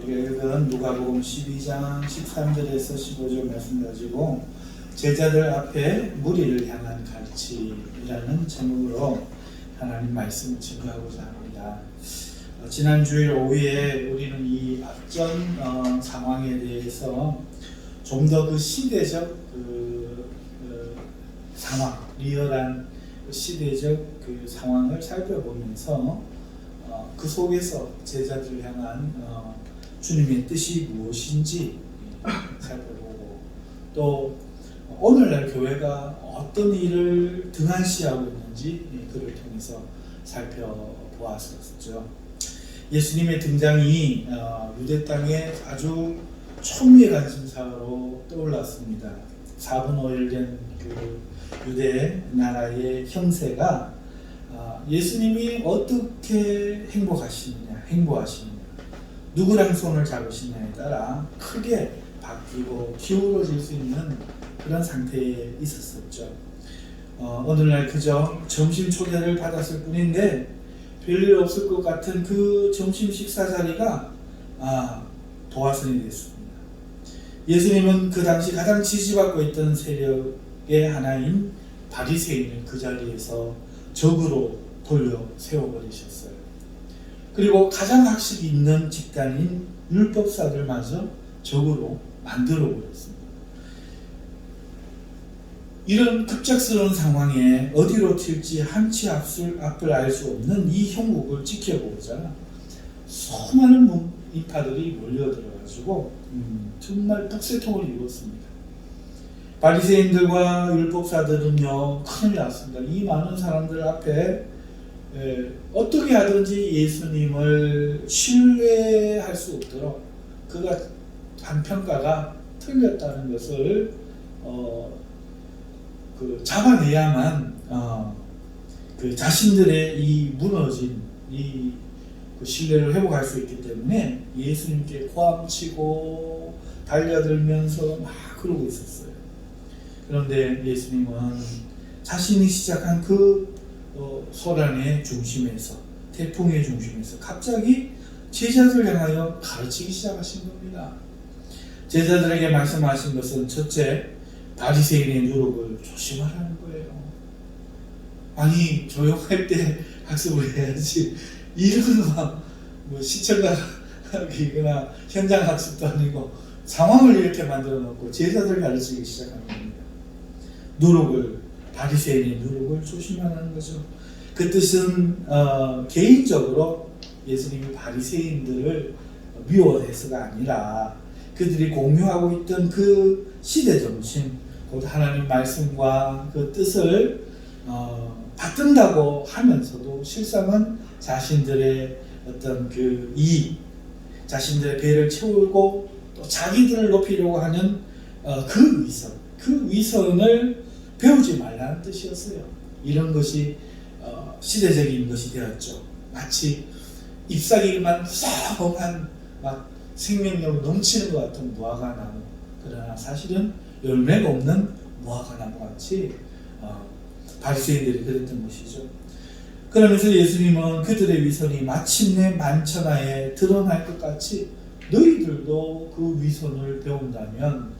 우리가 읽은 누가복음 12장 13절에서 15절 말씀 가지고 제자들 앞에 무리를 향한 가르침이라는 제목으로 하나님 말씀을 증거하고자 합니다. 지난 주일 오후에 우리는 이 앞전 상황에 대해서 좀 더 그 시대적 상황, 리얼한 시대적 그 상황을 살펴보면서 그 속에서 제자들을 향한 주님의 뜻이 무엇인지 살펴보고, 또 오늘날 교회가 어떤 일을 등한시하고 있는지 그를 통해서 살펴보았었죠. 예수님의 등장이 유대 땅에 아주 초미의 관심사로 떠올랐습니다. 4분 5일 된 그 유대 나라의 형세가 예수님이 어떻게 행보하시느냐, 누구랑 손을 잡으시느냐에 따라 크게 바뀌고 기울어질 수 있는 그런 상태에 있었었죠. 오늘날 그저 점심 초대를 받았을 뿐인데 별일 없을 것 같은 그 점심 식사 자리가 도화선이 됐습니다. 예수님은 그 당시 가장 지지받고 있던 세력의 하나인 바리새인을 그 자리에서 적으로 돌려 세워버리셨어요. 그리고 가장 학식이 있는 집단인 율법사들마저 적으로 만들어버렸습니다. 이런 급작스러운 상황에 어디로 튈지 한치 앞을 알 수 없는 이 형국을 지켜보자 수많은 인파들이 몰려들어가지고 정말 북새통을 이루었습니다. 바리새인들과 율법사들은요, 큰일 났습니다. 이 많은 사람들 앞에 어떻게 하든지 예수님을 신뢰할 수 없도록 그가 한 평가가 틀렸다는 것을 잡아내야만 그 자신들의 이 무너진 그 신뢰를 회복할 수 있기 때문에 예수님께 고함치고 달려들면서 막 그러고 있었어요. 그런데 예수님은 자신이 시작한 그 소란의 중심에서, 태풍의 중심에서 갑자기 제자들 향하여 가르치기 시작하신 겁니다. 제자들에게 말씀하신 것은 첫째, 바리새인의 누룩을 조심하라는 거예요. 아니, 조용할 때 학습을 해야지 이런 뭐 시청각이거나 현장 학습도 아니고 상황을 이렇게 만들어 놓고 제자들 가르치기 시작하는 겁니다. 바리새인의 누룩을 조심하라는 거죠. 그 뜻은 개인적으로 예수님이 바리새인들을 미워해서가 아니라 그들이 공유하고 있던 그 시대 정신, 곧 하나님 말씀과 그 뜻을 받든다고 하면서도 실상은 자신들의 어떤 그 이익, 자신들의 배를 채우고 또 자기들을 높이려고 하는 그 위선을 배우지 말라는 뜻이었어요. 이런 것이 시대적인 것이 되었죠. 마치 잎사귀만 썩한 막 생명력 넘치는 것 같은 무화과나무, 그러나 사실은 열매가 없는 무화과나무 같이 바리새인들이 그랬던 것이죠. 그러면서 예수님은 그들의 위선이 마침내 만천하에 드러날 것 같이 너희들도 그 위선을 배운다면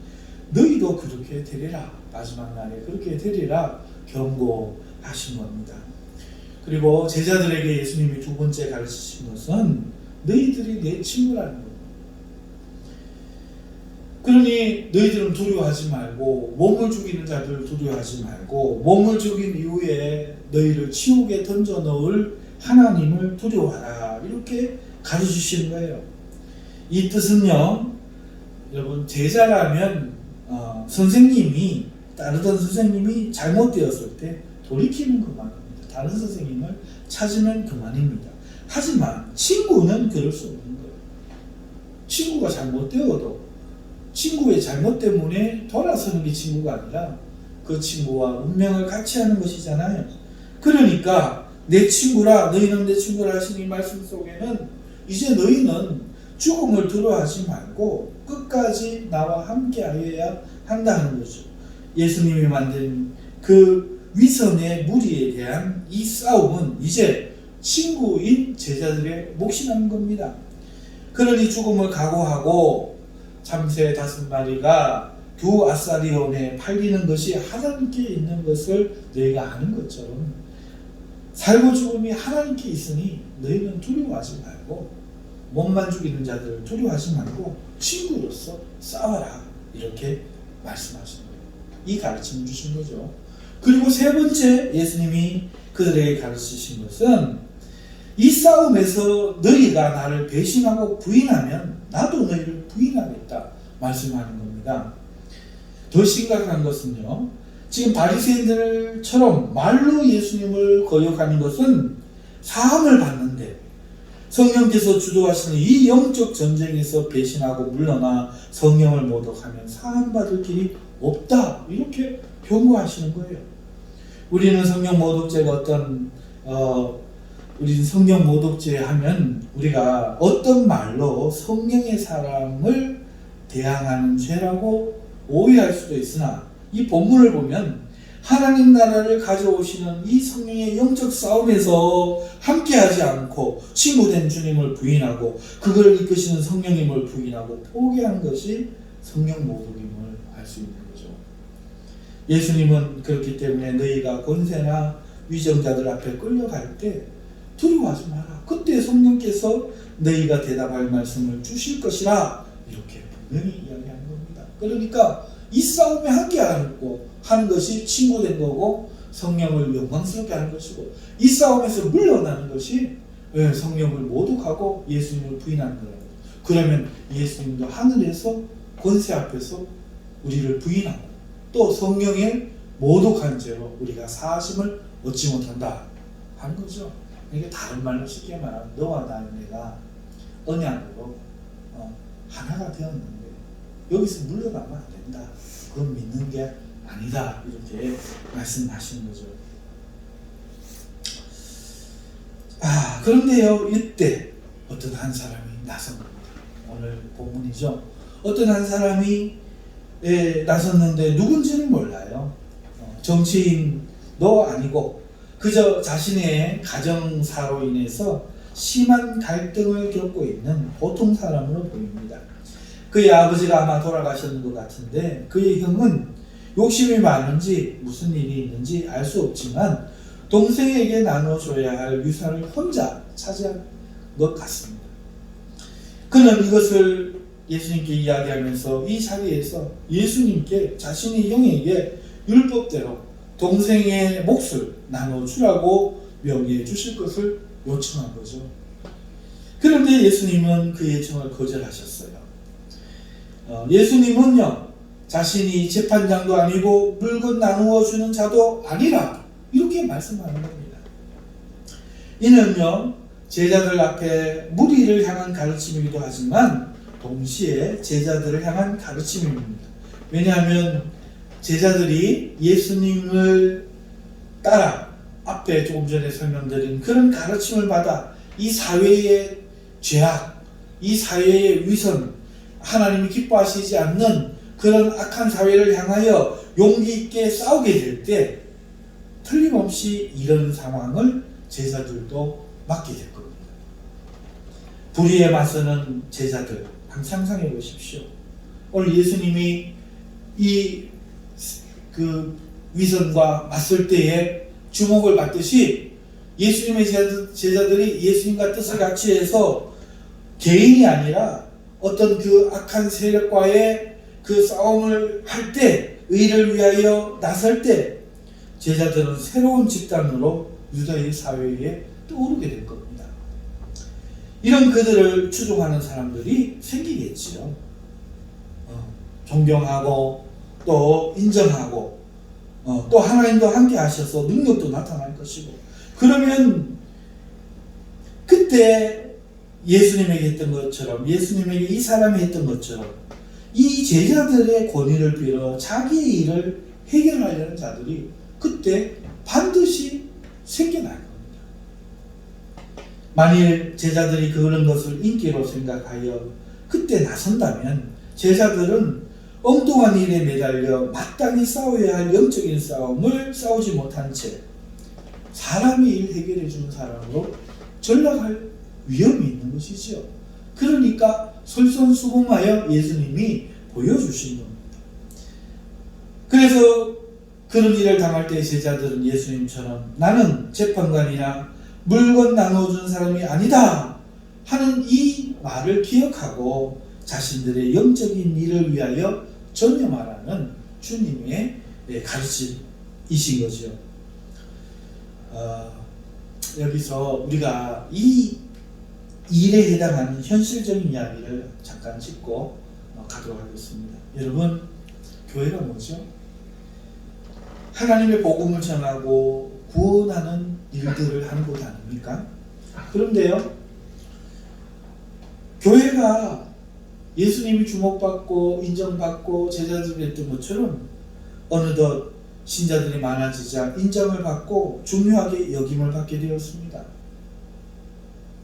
너희도 그렇게 되리라, 마지막 날에 그렇게 되리라 경고하신 겁니다. 그리고 제자들에게 예수님이 두 번째 가르치신 것은 너희들이 내 친구라는 겁니다. 그러니 너희들은 두려워하지 말고, 몸을 죽이는 자들을 두려워하지 말고, 몸을 죽인 이후에 너희를 지옥에 던져 넣을 하나님을 두려워하라, 이렇게 가르치시는 거예요. 이 뜻은요, 여러분, 제자라면 선생님이, 따르던 선생님이 잘못되었을 때 돌이키면 그만입니다. 다른 선생님을 찾으면 그만입니다. 하지만 친구는 그럴 수 없는 거예요. 친구가 잘못되어도 친구의 잘못 때문에 돌아서는 게 친구가 아니라 그 친구와 운명을 같이 하는 것이잖아요. 그러니까 내 친구라, 너희는 내 친구라 하신 이 말씀 속에는 이제 너희는 죽음을 두려워하지 말고 끝까지 나와 함께 하여야 한다는 거죠. 예수님이 만든 그 위선의 무리에 대한 이 싸움은 이제 친구인 제자들의 몫이라는 겁니다. 그러니 죽음을 각오하고 참새 5마리가 두 아사리온에 팔리는 것이 하나님께 있는 것을 너희가 아는 것처럼 살고 죽음이 하나님께 있으니 너희는 두려워하지 말고 몸만 죽이는 자들을 두려워하지 말고 친구로서 싸워라, 이렇게 말씀하시는 거예요. 이 가르침을 주신 거죠. 그리고 세 번째 예수님이 그들에게 가르치신 것은 이 싸움에서 너희가 나를 배신하고 부인하면 나도 너희를 부인하겠다 말씀하는 겁니다. 더 심각한 것은요, 지금 바리새인들처럼 말로 예수님을 거역하는 것은 사함을 받는데 성령께서 주도하시는 이 영적 전쟁에서 배신하고 물러나 성령을 모독하면 사함받을 길이 없다, 이렇게 경고하시는 거예요. 우리는 성령 모독죄가 우리는 성령 모독죄 하면 우리가 어떤 말로 성령의 사람을 대항하는 죄라고 오해할 수도 있으나 이 본문을 보면 하나님 나라를 가져오시는 이 성령의 영적 싸움에서 함께하지 않고 친구된 주님을 부인하고 그걸 이끄시는 성령님을 부인하고 포기한 것이 성령 모독임을 알 수 있는 거죠. 예수님은 그렇기 때문에 너희가 권세나 위정자들 앞에 끌려갈 때 두려워하지 마라. 그때 성령께서 너희가 대답할 말씀을 주실 것이라, 이렇게 분명히 이야기하는 겁니다. 그러니까 이 싸움에 함께하고 하는 것이 친구된 거고 성령을 영광스럽게 하는 것이고, 이 싸움에서 물러나는 것이 성령을 모독하고 예수님을 부인하는 거라고. 그러면 예수님도 하늘에서 권세 앞에서 우리를 부인하고 또 성령의 모독한 죄로 우리가 사하심을 얻지 못한다 하는 거죠. 이게 다른 말로 쉽게 말하면 너와 내가 언약으로 하나가 되었는데 여기서 물러가면 안 된다. 그건 믿는 게 아니다. 이렇게 말씀하시는 거죠. 그런데요, 이때 어떤 한 사람이 나선 겁니다. 오늘 본문이죠. 어떤 한 사람이 나섰는데 누군지는 몰라요. 정치인도 아니고 그저 자신의 가정사로 인해서 심한 갈등을 겪고 있는 보통 사람으로 보입니다. 그의 아버지가 아마 돌아가셨는 것 같은데 그의 형은 욕심이 많은지 무슨 일이 있는지 알 수 없지만 동생에게 나눠줘야 할 유산을 혼자 차지한 것 같습니다. 그는 이것을 예수님께 이야기하면서 이 자리에서 예수님께 자신의 형에게 율법대로 동생의 몫을 나눠주라고 명의해 주실 것을 요청한 거죠. 그런데 예수님은 그 요청을 거절하셨어요. 예수님은요, 자신이 재판장도 아니고 물건 나누어 주는 자도 아니라 이렇게 말씀하는 겁니다. 이는요, 제자들 앞에 무리를 향한 가르침이기도 하지만 동시에 제자들을 향한 가르침입니다. 왜냐하면 제자들이 예수님을 따라 앞에 조금 전에 설명드린 그런 가르침을 받아 이 사회의 죄악, 이 사회의 위선, 하나님이 기뻐하시지 않는 그런 악한 사회를 향하여 용기 있게 싸우게 될 때 틀림없이 이런 상황을 제자들도 맞게 될 겁니다. 불의에 맞서는 제자들, 상상해 보십시오. 오늘 예수님이 그 위선과 맞설 때에 주목을 받듯이 예수님의 제자들이 예수님과 뜻을 같이 해서 개인이 아니라 어떤 그 악한 세력과의 그 싸움을 할 때, 의를 위하여 나설 때 제자들은 새로운 집단으로 유다의 사회에 떠오르게 될 겁니다. 이런 그들을 추종하는 사람들이 생기겠지요. 존경하고 또 인정하고 또 하나님도 함께 하셔서 능력도 나타날 것이고, 그러면 그때 예수님에게 했던 것처럼, 예수님에게 이 사람이 했던 것처럼 이 제자들의 권위를 빌어 자기의 일을 해결하려는 자들이 그때 반드시 생겨날 겁니다. 만일 제자들이 그런 것을 인기로 생각하여 그때 나선다면 제자들은 엉뚱한 일에 매달려 마땅히 싸워야 할 영적인 싸움을 싸우지 못한 채 사람이 일 해결해 주는 사람으로 전락할 위험이 있는 것이지요. 그러니까 솔선수범하여 예수님이 보여주신 겁니다. 그래서 그런 일을 당할 때 제자들은 예수님처럼 나는 재판관이나 물건 나눠준 사람이 아니다 하는 이 말을 기억하고 자신들의 영적인 일을 위하여 전념하라는 주님의 가르침이신 거죠. 여기서 우리가 이 일에 해당하는 현실적인 이야기를 잠깐 짚고 가도록 하겠습니다. 여러분, 교회가 뭐죠? 하나님의 복음을 전하고 구원하는 일들을 하는 곳 아닙니까? 그런데요, 교회가 예수님이 주목받고 인정받고 제자들이 했던 것처럼 어느덧 신자들이 많아지자 인정을 받고 중요하게 여김을 받게 되었습니다.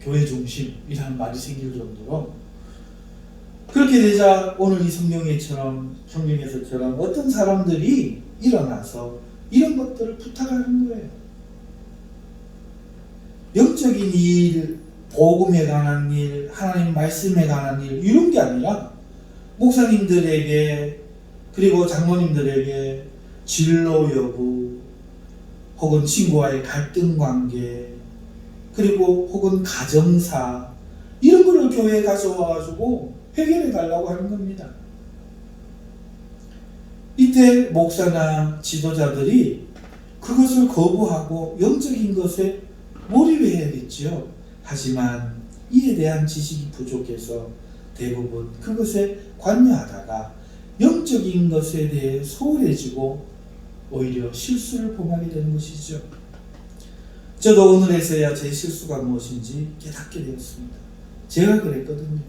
교회 중심이라는 말이 생길 정도로 그렇게 되자 오늘 이 성경에서처럼 어떤 사람들이 일어나서 이런 것들을 부탁하는 거예요. 영적인 일, 복음에 관한 일, 하나님 말씀에 관한 일 이런 게 아니라 목사님들에게 그리고 장로님들에게 진로 여부 혹은 친구와의 갈등 관계 그리고 혹은 가정사 이런 거를 교회에 가져와가지고 해결해 달라고 하는 겁니다. 이때 목사나 지도자들이 그것을 거부하고 영적인 것에 몰입해야겠지요. 하지만 이에 대한 지식이 부족해서 대부분 그것에 관여하다가 영적인 것에 대해 소홀해지고 오히려 실수를 범하게 되는 것이죠. 저도 오늘에서야 제 실수가 무엇인지 깨닫게 되었습니다. 제가 그랬거든요.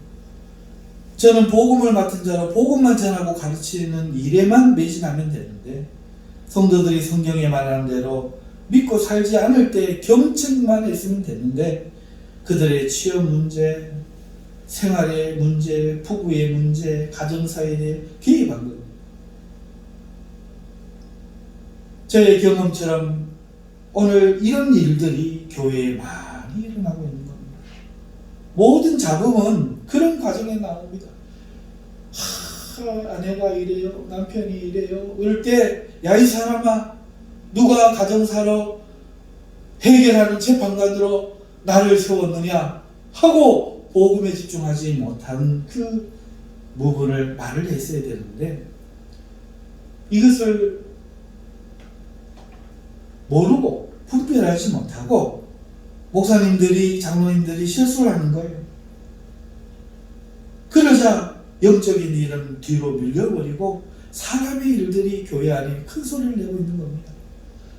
저는 복음을 맡은 자로 복음만 전하고 가르치는 일에만 매진하면 되는데 성도들이 성경에 말하는 대로 믿고 살지 않을 때 경책만 했으면 되는데 그들의 취업 문제, 생활의 문제, 부부의 문제, 가정사에 대해 개입한 겁니다. 저의 경험처럼 오늘 이런 일들이 교회에 많이 일어나고 있는 겁니다. 모든 잡음은 그런 과정에 나옵니다. 아내가 이래요, 남편이 이래요. 이럴 때 야 이 사람아 누가 가정사로 해결하는 재판관으로 나를 세웠느냐 하고 복음에 집중하지 못한 그 부분을 말을 했어야 되는데 이것을 모르고 분별하지 못하고 목사님들이 장로님들이 실수를 하는 거예요. 그러자 영적인 일은 뒤로 밀려버리고 사람의 일들이 교회 안에 큰 소리를 내고 있는 겁니다.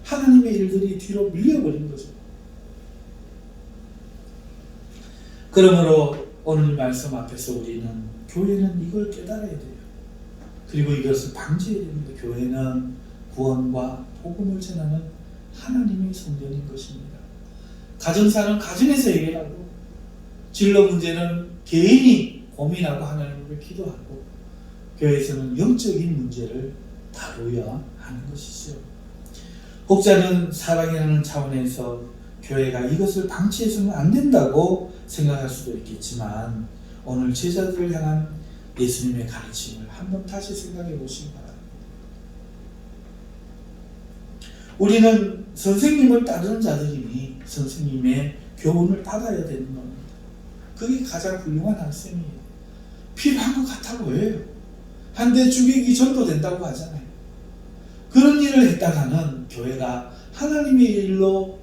하나님의 일들이 뒤로 밀려버린 거죠. 그러므로 오늘 말씀 앞에서 우리는 교회는 이걸 깨달아야 돼요. 그리고 이것을 방지해야 됩니다. 교회는 구원과 복음을 전하는 하나님의 성전인 것입니다. 가정사는 가정에서 해결하고 진로 문제는 개인이 고민하고 하나님을 기도하고 교회에서는 영적인 문제를 다루어야 하는 것이죠. 혹자는 사랑이라는 차원에서 교회가 이것을 방치해서는 안 된다고 생각할 수도 있겠지만 오늘 제자들을 향한 예수님의 가르침을 한번 다시 생각해 보시기 바랍니다. 우리는 선생님을 따르는 자들이니 선생님의 교훈을 받아야 되는 겁니다. 그게 가장 훌륭한 학생이에요. 필요한 것 같아 보여요. 한 대 죽이기 전도된다고 하잖아요. 그런 일을 했다가는 교회가 하나님의 일로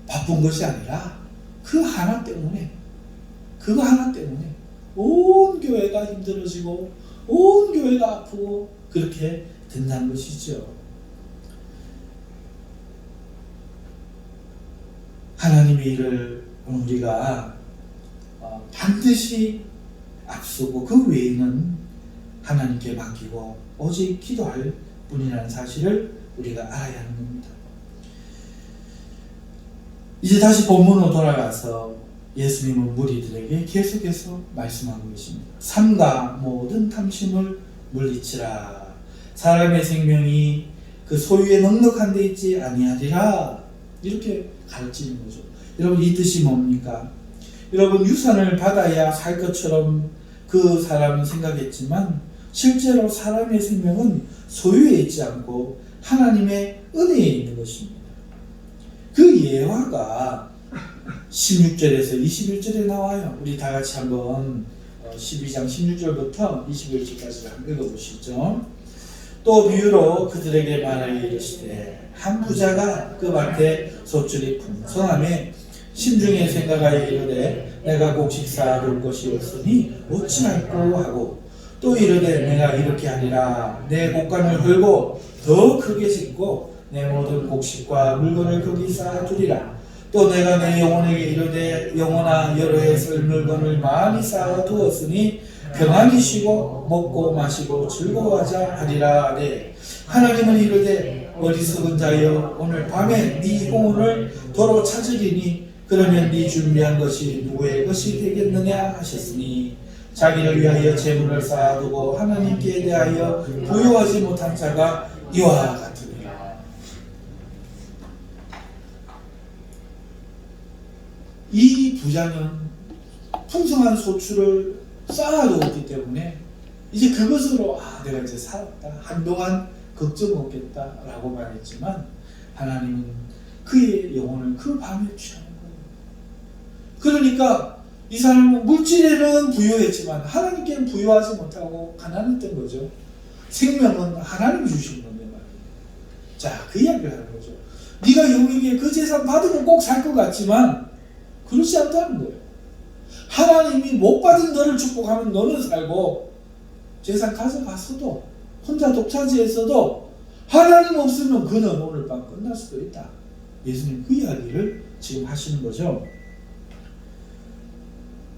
바쁜 것이 아니라 그거 하나 때문에 온 교회가 힘들어지고 온 교회가 아프고 그렇게 된다는 것이죠. 하나님의 일을 우리가 반드시 앞서고 그 외에는 하나님께 맡기고 오직 기도할 뿐이라는 사실을 우리가 알아야 하는 겁니다. 이제 다시 본문으로 돌아가서 예수님은 무리들에게 계속해서 말씀하고 계십니다. 삼가 모든 탐심을 물리치라. 사람의 생명이 그 소유에 넉넉한 데 있지 아니하리라. 이렇게 가르치는 거죠. 여러분 이 뜻이 뭡니까? 여러분 유산을 받아야 살 것처럼 그 사람은 생각했지만 실제로 사람의 생명은 소유에 있지 않고 하나님의 은혜에 있는 것입니다. 그 예화가 16절에서 21절에 나와요. 우리 다 같이 한번 12장 16절부터 21절까지 한번 읽어보시죠. 또 비유로 그들에게 말하여 이르시되 한 부자가 그 밭에 소출이 풍성함에 심중에 생각하여 이르되 내가 곡식 쌓아둘 것이 없으니 어찌할꼬 하고 또 이르되 내가 이렇게 하리라 내 곡간을 헐고 더 크게 짓고 내 모든 곡식과 물건을 거기 쌓아두리라. 또 내가 내 영혼에게 이르되 영혼아 여러 해 쓸 물건을 많이 쌓아두었으니 평안히 쉬고 먹고 마시고 즐거워하자 하리라. 네. 하나님은 이르되 어리석은 자여 오늘 밤에 네 영혼을 도로 찾으리니 그러면 네 준비한 것이 누구의 것이 되겠느냐 하셨으니 자기를 위하여 재물을 쌓아두고 하나님께 대하여 부요하지 못한 자가 이와 같으니라. 이 부자는 풍성한 소출을 쌓아두었기 때문에 이제 그것으로 내가 이제 살았다. 한동안 걱정 없겠다라고 말했지만 하나님은 그의 영혼을 그 밤에 취하는 거예요. 그러니까 이 사람은 물질에는 부유했지만 하나님께는 부유하지 못하고 가난했던 거죠. 생명은 하나님이 주신 건데 말이에요. 자, 그 이야기를 하는 거죠. 네가 영에게 그 재산 받으면 꼭 살 것 같지만 그렇지 않다는 거예요. 하나님이 못 받은 너를 축복하면 너는 살고 재산 가져갔어도 혼자 독차지했어도 하나님 없으면 그는 오늘 밤 끝날 수도 있다. 예수님 그 이야기를 지금 하시는 거죠.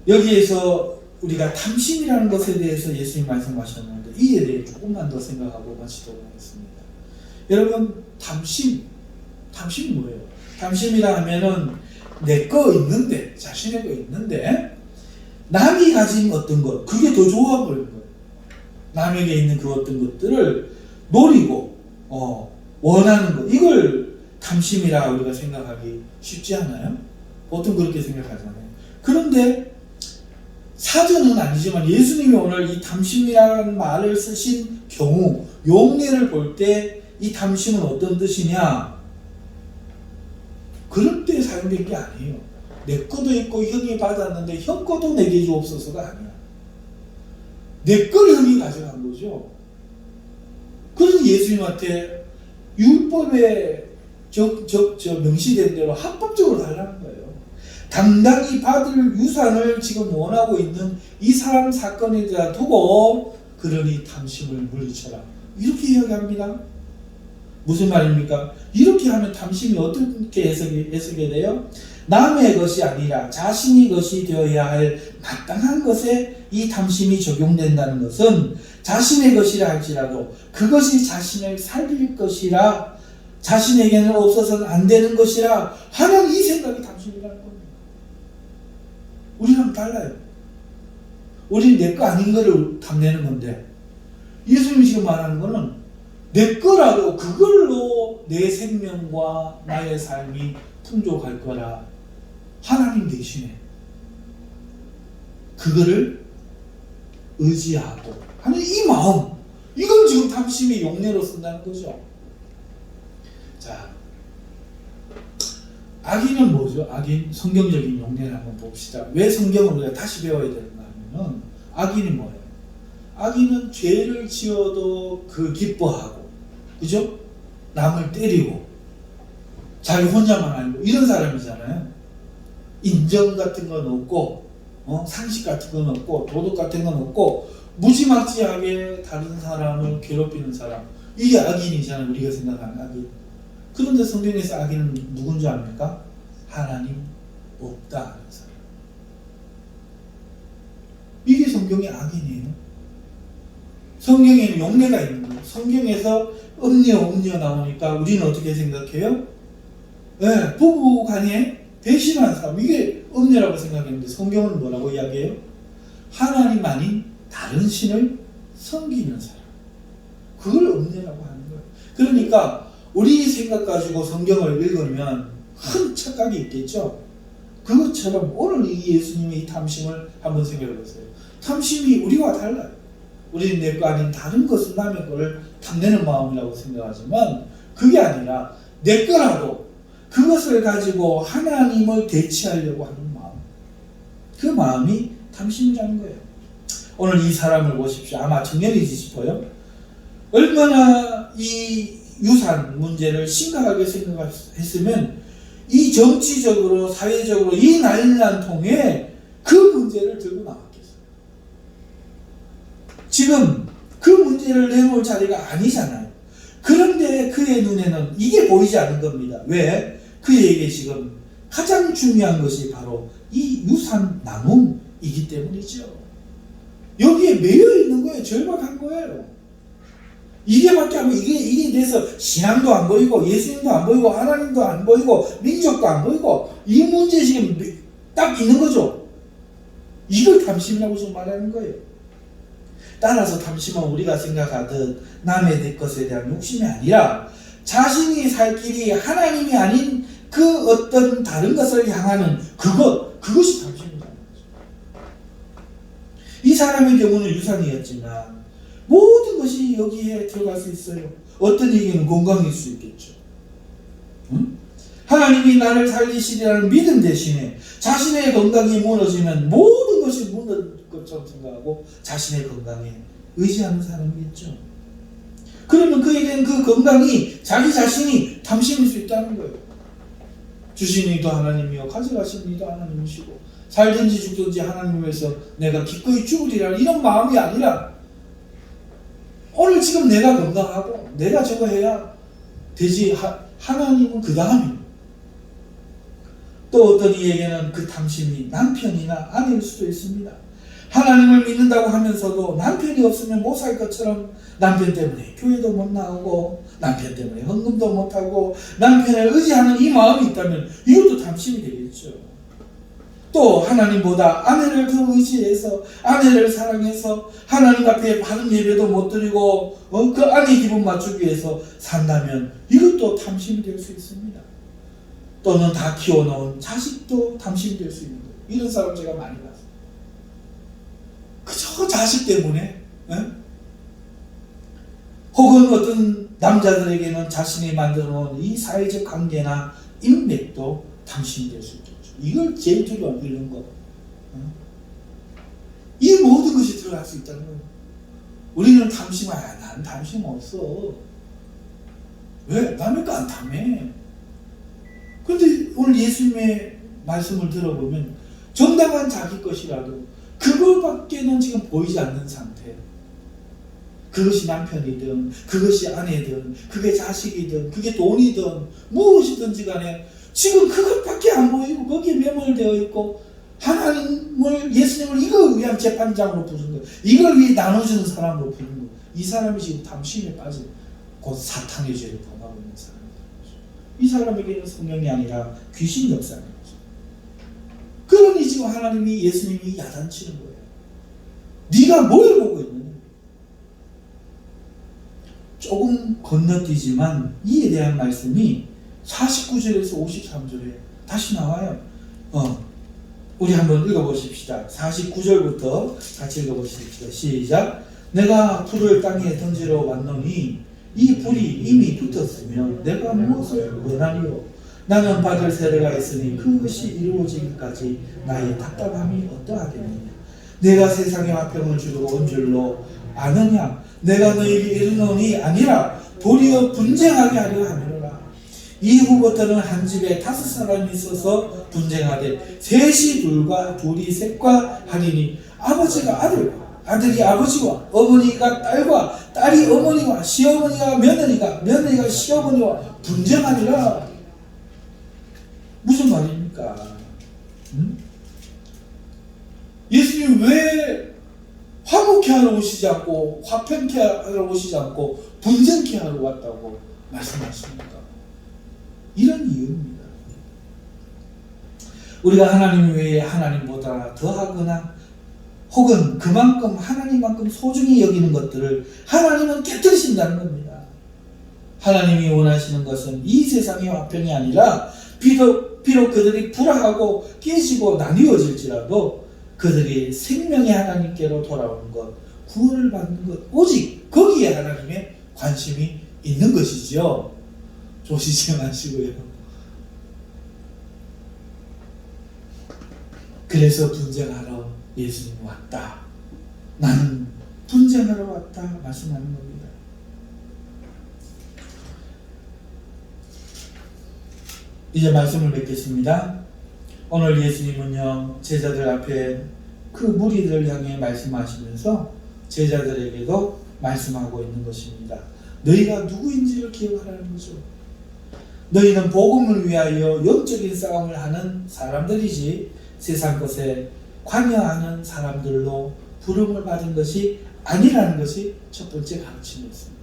여기에서 우리가 탐심이라는 것에 대해서 예수님 말씀하셨는데 이에 대해 조금만 더 생각하고 마치도록 하겠습니다. 여러분 탐심이 뭐예요? 탐심이라 하면은 내 거 있는데 자신의 거 있는데 남이 가진 어떤 것 그게 더 좋아 보이는 거예요. 남에게 있는 그 어떤 것들을 노리고 원하는 것 이걸 탐심이라 우리가 생각하기 쉽지 않아요? 보통 그렇게 생각하잖아요. 그런데 사전은 아니지만 예수님이 오늘 이 탐심이라는 말을 쓰신 경우 용례를 볼 때 이 탐심은 어떤 뜻이냐? 그럴 때 사용된 게 아니에요. 내 거도 있고 형이 받았는데 형 거도 내게 주옵소서가 아니야. 내 걸 형이 가져간 거죠. 그래서 예수님한테 율법에 명시된 대로 합법적으로 달라는 거예요. 당당히 받을 유산을 지금 원하고 있는 이 사람 사건에다 두고 그러니 탐심을 물리쳐라. 이렇게 이야기합니다. 무슨 말입니까? 이렇게 하면 탐심이 어떻게 해석이 돼요? 남의 것이 아니라 자신의 것이 되어야 할 마땅한 것에 이 탐심이 적용된다는 것은 자신의 것이라 할지라도 그것이 자신을 살릴 것이라 자신에게는 없어서는 안 되는 것이라 하는 이 생각이 탐심이라는 겁니다. 우리랑 달라요. 우리는 내 거 아닌 거를 탐내는 건데 예수님이 지금 말하는 거는 내 거라도 그걸로 내 생명과 나의 삶이 풍족할 거라 하나님 대신에 그거를 의지하고 하는 이 마음 이걸 지금 탐심의 용례로 쓴다는 거죠. 자, 악인은 뭐죠? 악인 성경적인 용례를 한번 봅시다. 왜 성경을 우리가 다시 배워야 되는가 하면은 악인이 뭐예요? 악인은 죄를 지어도 그 기뻐하고 그죠? 남을 때리고 자기 혼자만 알고 이런 사람이잖아요. 인정 같은 건 없고 상식 같은 건 없고 도덕 같은 건 없고 무지막지하게 다른 사람을 괴롭히는 사람 이게 악인이잖아요. 우리가 생각하는 악인. 그런데 성경에서 악인은 누군 줄 압니까? 하나님 없다 하는 사람. 이게 성경의 악인이에요. 성경에는 용례가 있는 거예요. 성경에서 음녀 나오니까 우리는 어떻게 생각해요? 네, 부부 간에 배신한 사람 이게 음녀라고 생각했는데 성경은 뭐라고 이야기해요? 하나님 아닌 다른 신을 섬기는 사람. 그걸 음녀라고 하는 거예요. 그러니까 우리 생각 가지고 성경을 읽으면 큰 착각이 있겠죠. 그것처럼 오늘 이 예수님의 이 탐심을 한번 생각해 보세요. 탐심이 우리와 달라요. 우리는 내 거 아닌 다른 것은 남의 거를 탐내는 마음이라고 생각하지만 그게 아니라 내 거라도 그것을 가지고 하나님을 대체하려고 하는 마음, 그 마음이 탐심이라는 거예요. 오늘 이 사람을 보십시오. 아마 청년이지 싶어요. 얼마나 이 유산 문제를 심각하게 생각했으면 이 정치적으로 사회적으로 이 난리난통에 그 문제를 들고 나왔겠어요. 지금 그 문제를 내놓을 자리가 아니잖아요. 그런데 그의 눈에는 이게 보이지 않는 겁니다. 왜? 그에게 지금 가장 중요한 것이 바로 이 유산 나눔이기 때문이죠. 여기에 매여 있는 거예요. 절박한 거예요. 이게밖에 안 보이고, 이게 돼서 신앙도 안 보이고, 예수님도 안 보이고, 하나님도 안 보이고, 민족도 안 보이고, 이 문제 지금 딱 있는 거죠. 이걸 탐심이라고 지금 말하는 거예요. 따라서 탐심은 우리가 생각하듯 남의 것에 대한 욕심이 아니라 자신이 살 길이 하나님이 아닌 그 어떤 다른 것을 향하는 그것이 탐심이라는 거죠. 이 사람의 경우는 유산이었지만 모든 것이 여기에 들어갈 수 있어요. 어떤 얘기는 건강일 수 있겠죠. 응? 하나님이 나를 살리시리라는 믿음 대신에 자신의 건강이 무너지면 모든 것이 무너질 것처럼 생각하고 자신의 건강에 의지하는 사람이겠죠. 그러면 그에게는 그 건강이 자기 자신이 탐심일 수 있다는 거예요. 주신 이도 하나님이요 가져가신 이도 하나님이시고 살든지 죽든지 하나님에서 내가 기꺼이 죽으리라는 이런 마음이 아니라 오늘 지금 내가 건강하고 내가 저거 해야 되지, 하나님은 그 다음입니다. 또 어떤 이에게는 그 탐심이 남편이나 아내일 수도 있습니다. 하나님을 믿는다고 하면서도 남편이 없으면 못 살 것처럼 남편 때문에 교회도 못 나오고 남편 때문에 헌금도 못하고 남편을 의지하는 이 마음이 있다면 이것도 탐심이 되겠죠. 또 하나님보다 아내를 더 의지해서 아내를 사랑해서 하나님 앞에 바른 예배도 못 드리고 그 아내 기분 맞추기 위해서 산다면 이것도 탐심이 될 수 있습니다. 또는 다 키워놓은 자식도 탐심이 될 수 있는 거예요. 이런 사람 제가 많이 봤어요. 그저 자식 때문에 혹은 어떤 남자들에게는 자신이 만들어놓은 이 사회적 관계나 인맥도 탐심이 될 수 있겠죠. 이걸 제일 두려워 이런 거. 이 모든 것이 들어갈 수 있다는 거예요. 우리는 탐심, 난 탐심 없어. 왜? 남의 거 안 탐해. 그런데 오늘 예수님의 말씀을 들어보면 정당한 자기 것이라도 그거밖에는 지금 보이지 않는 상태. 그것이 남편이든 그것이 아내든 그게 자식이든 그게 돈이든 무엇이든지 간에 지금 그것밖에 안 보이고 거기에 매몰되어 있고 하나님을 예수님을 이걸 위한 재판장으로 부른 거예요. 이걸 위해 나눠주는 사람으로 부른 거예요. 이 사람이 지금 탐심에 빠진 곧 사탄의 죄를 범하고 있는 사람이죠. 이 사람에게는 성령이 아니라 귀신 역사인 거죠. 그러니 지금 하나님이 예수님이 야단치는 거예요. 네가 뭘 보고 있느냐. 조금 건너뛰지만 이에 대한 말씀이 49절에서 53절에 다시 나와요. 우리 한번 읽어보십시다. 49절부터 같이 읽어보십시다. 시작. 내가 불을 땅에 던지러 왔노니 이 불이 이미 붙었으면 내가 무엇을 원하리요? 나는 받을 세례가 있으니 그것이 이루어지기까지 나의 답답함이 어떠하겠느냐? 내가 세상에 화평을 주려고 온 줄로 아느냐? 내가 너에게 이르노니 아니라 도리어 분쟁하게 하려 하느라. 이후부터는 한 집에 5사람이 있어서 분쟁하되 셋이 둘과 둘이 셋과 하리니 아버지가 아들과 아들이 아버지와 어머니가 딸과 딸이 어머니와 시어머니가 며느리가 시어머니와 분쟁하리라. 무슨 말입니까? 예수님 왜 화목케 하러 오시지 않고 화평케 하러 오시지 않고 분쟁케 하러 왔다고 말씀하십니까? 이런 이유입니다. 우리가 하나님 외에 하나님보다 더하거나 혹은 그만큼 하나님만큼 소중히 여기는 것들을 하나님은 깨뜨리신다는 겁니다. 하나님이 원하시는 것은 이 세상의 화평이 아니라 비록 그들이 불화하고 깨지고 나뉘어질지라도 그들이 생명의 하나님께로 돌아오는 것, 구원을 받는 것, 오직 거기에 하나님의 관심이 있는 것이지요. 조시지 마시고요. 그래서 분쟁하러 예수님 왔다. 나는 분쟁하러 왔다 말씀하는 겁니다. 이제 말씀을 맺겠습니다. 오늘 예수님은요, 제자들 앞에 그 무리들을 향해 말씀하시면서 제자들에게도 말씀하고 있는 것입니다. 너희가 누구인지를 기억하라는 거죠. 너희는 복음을 위하여 영적인 싸움을 하는 사람들이지 세상 것에 관여하는 사람들로 부름을 받은 것이 아니라는 것이 첫 번째 가르침이었습니다.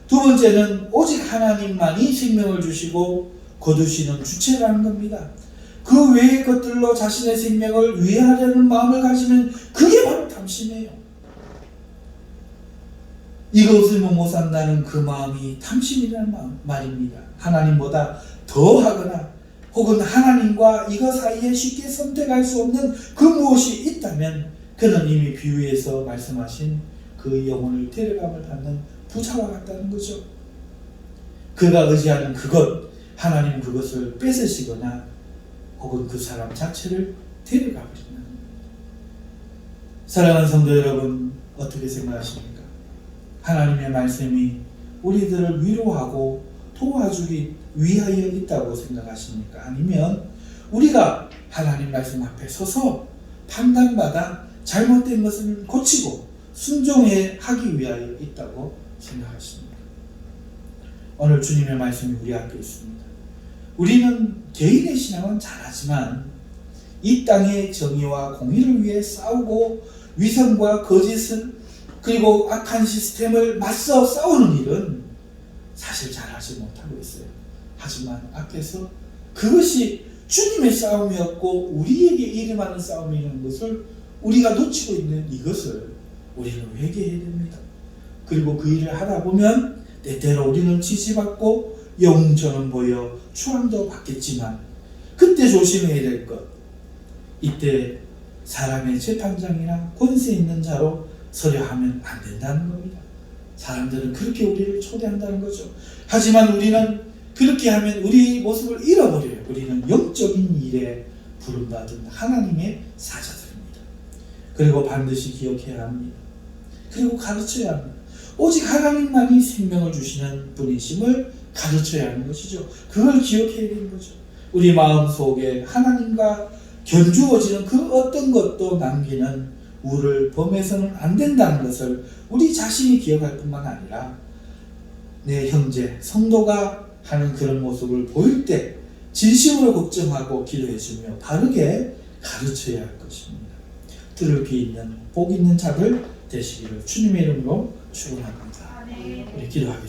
두 번째는 오직 하나님만이 생명을 주시고 거두시는 주체라는 겁니다. 그 외의 것들로 자신의 생명을 위하려는 마음을 가지면 그게 바로 탐심이에요. 이거 없으면 못 산다는 그 마음이 탐심이라는 말입니다. 하나님보다 더하거나 혹은 하나님과 이거 사이에 쉽게 선택할 수 없는 그 무엇이 있다면 그는 이미 비유에서 말씀하신 그 영혼을 데려감을 받는 부자와 같다는 거죠. 그가 의지하는 그것, 하나님 그것을 뺏으시거나 혹은 그 사람 자체를 데려가버린다는 겁니다. 사랑하는 성도 여러분, 어떻게 생각하십니까? 하나님의 말씀이 우리들을 위로하고 도와주기 위하여 있다고 생각하십니까? 아니면 우리가 하나님 말씀 앞에 서서 판단받아 잘못된 것을 고치고 순종하기 위하여 있다고 생각하십니까? 오늘 주님의 말씀이 우리 앞에 있습니다. 우리는 개인의 신앙은 잘하지만 이 땅의 정의와 공의를 위해 싸우고 위선과 거짓을 그리고 악한 시스템을 맞서 싸우는 일은 사실 잘하지 못하고 있어요. 하지만 앞에서 그것이 주님의 싸움이었고 우리에게 일임하는 싸움이라는 것을 우리가 놓치고 있는 이것을 우리는 회개해야 됩니다. 그리고 그 일을 하다 보면 때때로 우리는 지지받고 영웅처럼 보여 추앙도 받겠지만 그때 조심해야 될 것, 이때 사람의 재판장이나 권세 있는 자로 서려 하면 안 된다는 겁니다. 사람들은 그렇게 우리를 초대한다는 거죠. 하지만 우리는 그렇게 하면 우리 모습을 잃어버려요. 우리는 영적인 일에 부름받은 하나님의 사자들입니다. 그리고 반드시 기억해야 합니다. 그리고 가르쳐야 합니다. 오직 하나님만이 생명을 주시는 분이심을 가르쳐야 하는 것이죠. 그걸 기억해야 되는 거죠. 우리 마음속에 하나님과 견주어지는 그 어떤 것도 남기는 우를 범해서는 안 된다는 것을 우리 자신이 기억할 뿐만 아니라 내 형제, 성도가 하는 그런 모습을 보일 때 진심으로 걱정하고 기도해주며 바르게 가르쳐야 할 것입니다. 들을 귀 있는 복 있는 자들 되시기를 주님의 이름으로 축원합니다. 우리 기도하겠습니다.